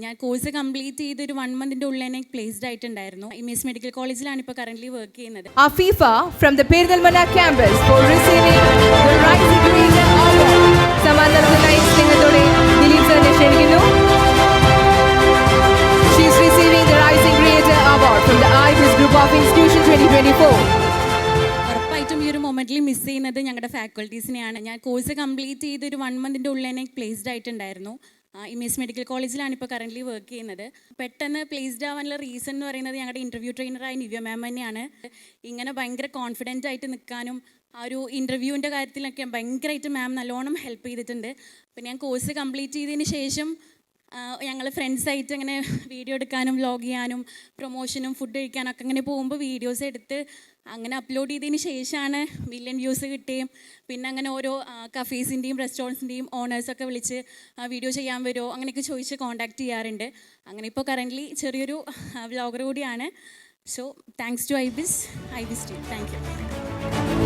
ഞാൻ course complete ചെയ്ത് ഒരു 1 മന്തിൻ്റെ ഉള്ളിൽ തന്നെ പ്ലേസ്ഡ് ആയിട്ടുണ്ടായിരുന്നു. ഇമേസ് മെഡിക്കൽ കോളേജിലാണ് ഇപ്പോൾ കറന്റ് വർക്ക് ചെയ്യുന്നത്. Afifa from the Perinthalmanna campus for receiving the Rising Creator Award. സമാന്തരത്തിനായി സ്നേഹത്തോടെ ദിലീപ് സാറിനെ ക്ഷണിക്കുന്നു. She is receiving the Rising Creator Award from the IBIS Group of Institution 2024. ഉറപ്പായിട്ടും ഈ ഒരു മൊമെന്റിൽ മിസ് ചെയ്യുന്നത് ഞങ്ങളുടെ ഫാക്കൽറ്റീസിനെയാണ്. ഞാൻ കോഴ്സ് കംപ്ലീറ്റ് ചെയ്ത് ഒരു 1 മന്തിൻ്റെ ഉള്ളിൽ തന്നെ പ്ലേസ്ഡ് ആയിട്ടുണ്ടായിരുന്നു. ഇമേസ് മെഡിക്കൽ കോളേജിലാണ് ഇപ്പോൾ കറന്റ് വർക്ക് ചെയ്യുന്നത്. പെട്ടെന്ന് പ്ലേസ്ഡ് ആവാനുള്ള റീസൺ എന്ന് പറയുന്നത് ഞങ്ങളുടെ ഇൻ്റർവ്യൂ ട്രെയിനറായ നിവ്യ മാം തന്നെയാണ്. ഇങ്ങനെ ഭയങ്കര കോൺഫിഡൻ്റ് ആയിട്ട് നിൽക്കാനും ആ ഒരു ഇൻ്റർവ്യൂവിൻ്റെ കാര്യത്തിലൊക്കെ ഭയങ്കരമായിട്ട് മാം നല്ലോണം ഹെൽപ്പ് ചെയ്തിട്ടുണ്ട്. പിന്നെ ഞാൻ കോഴ്സ് കംപ്ലീറ്റ് ചെയ്തതിന് ശേഷം ഞങ്ങൾ ഫ്രണ്ട്സായിട്ട് ഇങ്ങനെ വീഡിയോ എടുക്കാനും വ്ലോഗ് ചെയ്യാനും പ്രൊമോഷനും ഫുഡ് കഴിക്കാനൊക്കെ ഇങ്ങനെ പോകുമ്പോൾ വീഡിയോസ് എടുത്ത് അങ്ങനെ അപ്ലോഡ് ചെയ്തതിന് ശേഷമാണ് മില്യൺ വ്യൂസ് കിട്ടുകയും പിന്നെ അങ്ങനെ ഓരോ കഫേസിൻ്റെയും റെസ്റ്റോറൻറ്റ്സിൻ്റെയും ഓണേഴ്സൊക്കെ വിളിച്ച് വീഡിയോ ചെയ്യാൻ വരുമോ അങ്ങനെയൊക്കെ ചോദിച്ച് കോൺടാക്ട് ചെയ്യാറുണ്ട്. അങ്ങനെ ഇപ്പോൾ കറൻ്റ്ലി ചെറിയൊരു വ്ലോഗർ കൂടിയാണ്. So thanks to Ibis team. Thank U.